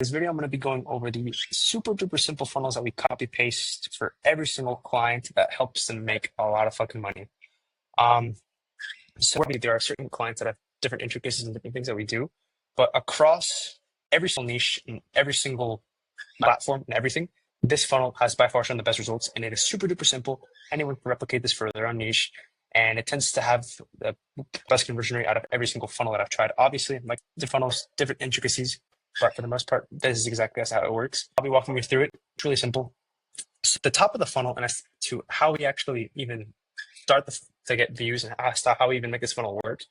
This video, I'm going to be going over the super duper simple funnels that we copy paste for every single client that helps them make a lot of fucking money. So there are certain clients that have different intricacies and different things that we do, but across every single niche and every single platform and everything, this funnel has by far shown the best results, and it is super duper simple. Anyone can replicate this for their own niche, and it tends to have the best conversion rate out of every single funnel that I've tried. Obviously, like the funnels, different intricacies, but for the most part, this is exactly how it works. I'll be walking you through it. It's really simple. So the top of the funnel, and as to how we actually even start to get views and as to how we even make this funnel work.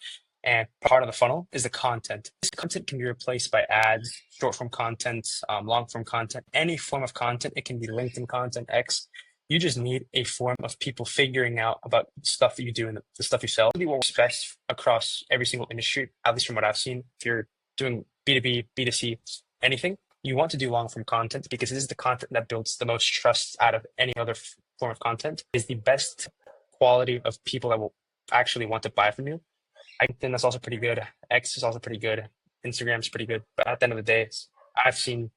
And part of the funnel is the content. This content can be replaced by ads, short form content, long form content, any form of content. It can be LinkedIn content, X. You just need a form of people figuring out about stuff that you do and the stuff you sell. What works best across every single industry, at least from what I've seen. If you're doing B2B, B2C, anything, you want to do long form content because this is the content that builds the most trust out of any other form of content. It is the best quality of people that will actually want to buy from you. I think that's also pretty good. X is also pretty good. Instagram's pretty good. But at the end of the day, I've seen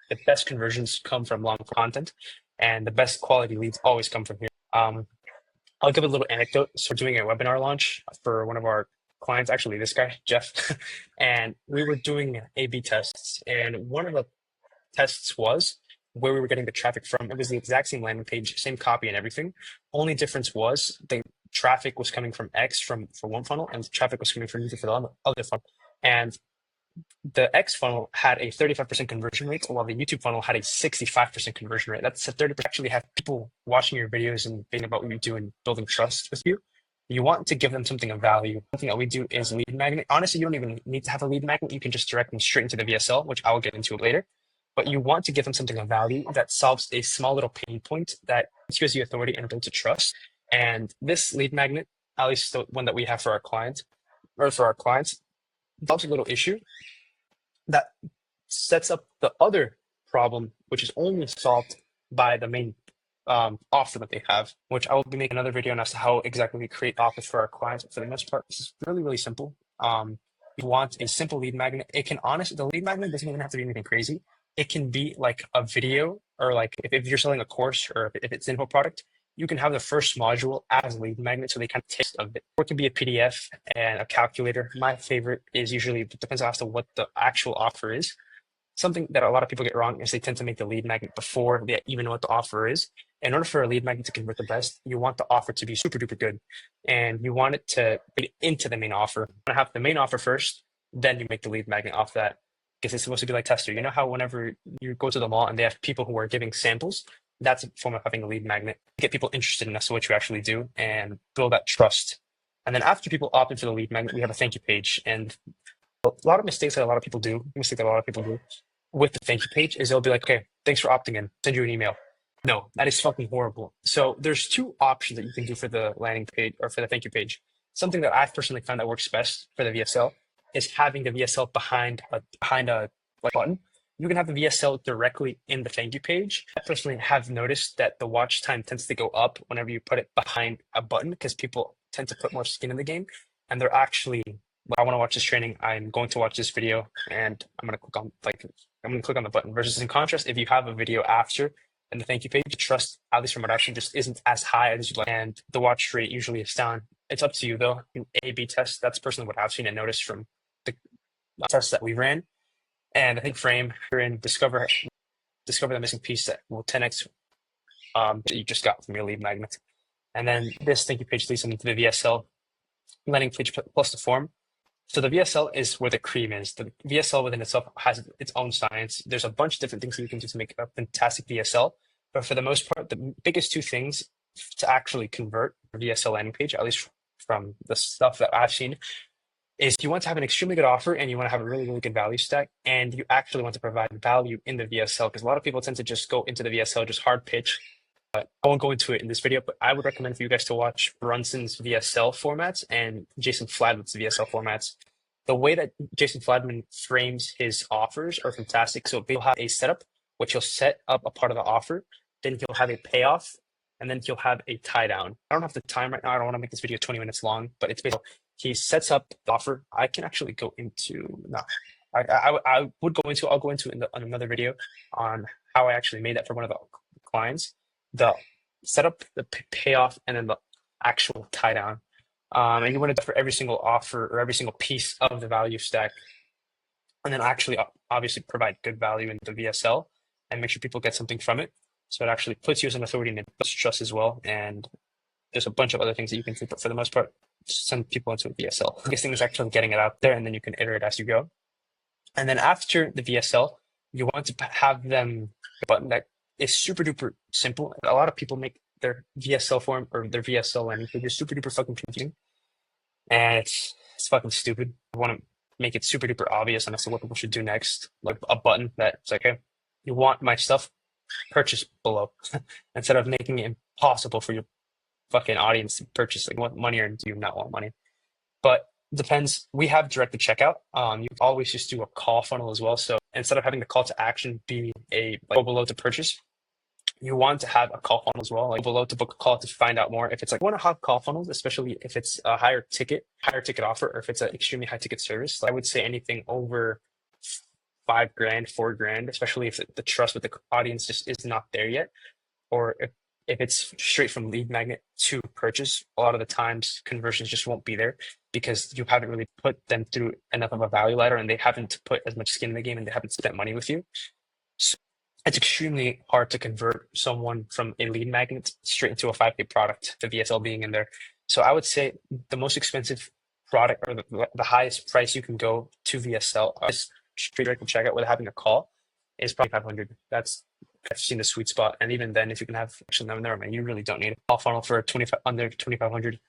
the best conversions come from long form content, and the best quality leads always come from here. I'll give a little anecdote. So we're doing a webinar launch for one of our clients, actually this guy, Jeff, and we were doing A/B tests. And one of the tests was where we were getting the traffic from. It was the exact same landing page, same copy and everything. Only difference was the traffic was coming from X for one funnel, and the traffic was coming from YouTube for the other funnel. And the X funnel had a 35% conversion rate, while the YouTube funnel had a 65% conversion rate. That's a 30%. Actually have people watching your videos and thinking about what you do and building trust with you. You want to give them something of value. Something that we do is lead magnet. Honestly, you don't even need to have a lead magnet. You can just direct them straight into the VSL, which I will get into later. But you want to give them something of value that solves a small little pain point that gives you authority and builds a trust. And this lead magnet, at least the one that we have for our clients, solves a little issue that sets up the other problem, which is only solved by the main offer that they have, which I will be making another video on as to how exactly we create offers for our clients. But for the most part, this is really, really simple. You want a simple lead magnet. The lead magnet doesn't even have to be anything crazy. It can be like a video, or like if you're selling a course, or if it's an info product, you can have the first module as a lead magnet so they kind of taste of it. Or it can be a PDF and a calculator. My favorite is usually, it depends on what the actual offer is. Something that a lot of people get wrong is they tend to make the lead magnet before they even know what the offer is. In order for a lead magnet to convert the best, you want the offer to be super duper good, and you want it to get into the main offer. You want to have the main offer first, then you make the lead magnet off that, because it's supposed to be like tester. You know how whenever you go to the mall and they have people who are giving samples, that's a form of having a lead magnet. Get people interested in us, what you actually do, and build that trust. And then after people opt into the lead magnet, we have a thank you page. And a lot of mistakes that a lot of people do with the thank you page is they'll be like, okay, thanks for opting in, send you an email. No, that is fucking horrible. So there's two options that you can do for the landing page or for the thank you page. Something that I've personally found that works best for the VSL is having the VSL behind a button. You can have the VSL directly in the thank you page. I personally have noticed that the watch time tends to go up whenever you put it behind a button, because people tend to put more skin in the game, and they're actually, I want to watch this training, I'm going to watch this video, and I'm going to click on the button. Versus in contrast, if you have a video after and the thank you page, trust, at least from what I've seen, just isn't as high as you'd like, and the watch rate usually is down. It's up to you though. A/B test. That's personally what I've seen and noticed from the tests that we ran. And I think frame, you're in discover the missing piece that will 10x that you just got from your lead magnet. And then this thank you page leads them into the VSL landing page plus the form. So the VSL is where the cream is. The VSL within itself has its own science. There's a bunch of different things that you can do to make a fantastic VSL. But for the most part, the biggest two things to actually convert a VSL landing page, at least from the stuff that I've seen, is you want to have an extremely good offer, and you want to have a really, really good value stack, and you actually want to provide value in the VSL, because a lot of people tend to just go into the VSL, just hard pitch. But I won't go into it in this video, but I would recommend for you guys to watch Brunson's VSL formats and Jason Fladman's VSL formats. The way that Jason Fladman frames his offers are fantastic. So he'll have a setup, which he'll set up a part of the offer, then he'll have a payoff, and then he'll have a tie down. I don't have the time right now. I don't want to make this video 20 minutes long, but it's basically he sets up the offer. I can actually go into, no, I would go into I'll go into in on another video on how I actually made that for one of the clients, the setup, the payoff, and then the actual tie down. And you want to do it for every single offer or every single piece of the value stack, and then actually obviously provide good value in the VSL and make sure people get something from it. So it actually puts you as an authority and it builds trust as well. And there's a bunch of other things that you can do, but for the most part, just send people into a VSL. The biggest thing is actually getting it out there, and then you can iterate as you go. And then after the VSL, you want to have them a button that is super duper simple. A lot of people make their VSL form or their VSL landing page super duper fucking confusing, and it's fucking stupid. I want to make it super duper obvious, and that's what people should do next. Like a button that's like, hey, you want my stuff, purchase below, instead of making it impossible for your fucking audience to purchase. Like, want money or do you not want money? But depends. We have directed checkout. You can always just do a call funnel as well. So instead of having the call to action be a go below to purchase, you want to have a call funnel as well. Like below to book a call to find out more. If it's like one of have call funnels, especially if it's a higher ticket offer, or if it's an extremely high ticket service, I would say anything over $5,000, $4,000, especially if the trust with the audience just is not there yet, or if it's straight from lead magnet to purchase, a lot of the times conversions just won't be there because you haven't really put them through enough of a value ladder and they haven't put as much skin in the game and they haven't spent money with you. So it's extremely hard to convert someone from a lead magnet straight into a 5K product, the VSL being in there. So I would say the most expensive product or the highest price you can go to VSL is straight direct checkout without having a call is probably 500. I've seen the sweet spot, and even then, if you can have actually, never mind, you really don't need a call funnel for 25 under 2,500.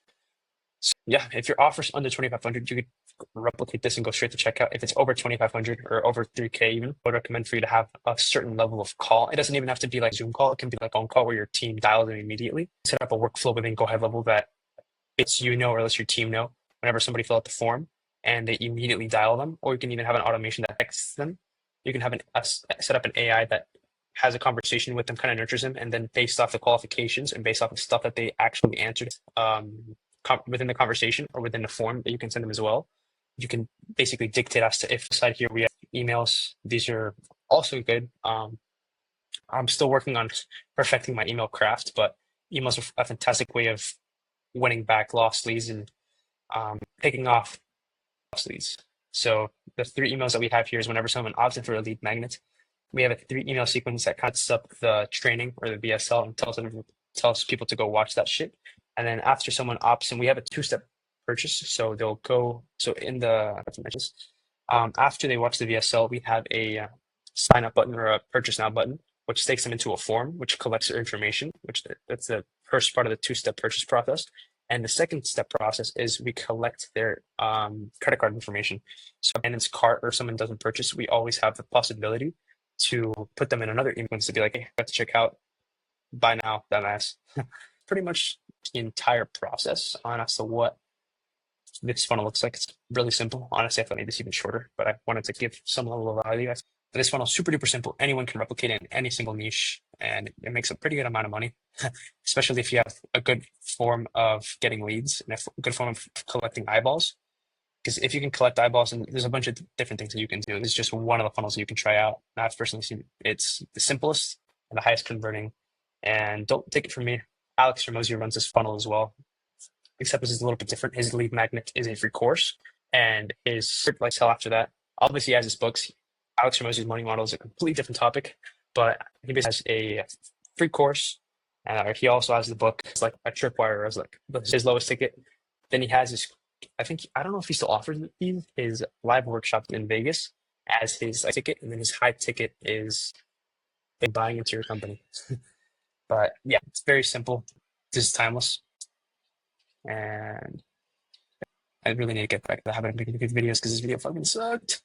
So, yeah, if your offer's under 2,500, you could replicate this and go straight to checkout. If it's over 2,500 or over 3K, even, I would recommend for you to have a certain level of call. It doesn't even have to be like Zoom call. It can be like phone call where your team dials them immediately. Set up a workflow within Go High Level that it's or else your team know whenever somebody fill out the form and they immediately dial them, or you can even have an automation that texts them. You can have set up an AI that has a conversation with them, kind of nurtures them, and then based off the qualifications and based off the stuff that they actually answered within the conversation or within the form that you can send them as well, you can basically dictate as to if side here we have emails. These are also good. I'm still working on perfecting my email craft, but emails are a fantastic way of winning back lost leads and picking off lost leads. So the 3 emails that we have here is whenever someone opts in for a lead magnet, we have a 3 email sequence that cuts up the training or the VSL and tells people to go watch that shit. And then after someone opts in, we have a 2-step purchase. So they'll go, so in the, after they watch the VSL, we have a sign up button or a purchase now button, which takes them into a form, which collects their information, that's the first part of the 2-step purchase process. And the second step process is we collect their credit card information. So if it's cart or someone doesn't purchase, we always have the possibility to put them in another email to be like, hey, got to check out, buy now, dumbass. Pretty much the entire process on as to what this funnel looks like. It's really simple. Honestly, I thought I made this even shorter, but I wanted to give some level of value. But this funnel is super duper simple. Anyone can replicate it in any single niche, and it makes a pretty good amount of money, especially if you have a good form of getting leads and a good form of collecting eyeballs. Because if you can collect eyeballs, and there's a bunch of different things that you can do. This is just one of the funnels that you can try out. And I've personally seen it's the simplest and the highest converting. And don't take it from me. Alex Ramosi runs this funnel as well, except this is a little bit different. His lead magnet is a free course, and his like hell after that. Obviously, he has his books. Alex Ramosi's money model is a completely different topic, but he basically has a free course. And he also has the book. It's like a tripwire as like his lowest ticket. Then he has his, I don't know if he still offers his live workshop in Vegas as his ticket, and then his high ticket is buying into your company. But yeah, it's very simple. This is timeless. And I really need to get back to the habit of making good videos because this video fucking sucked.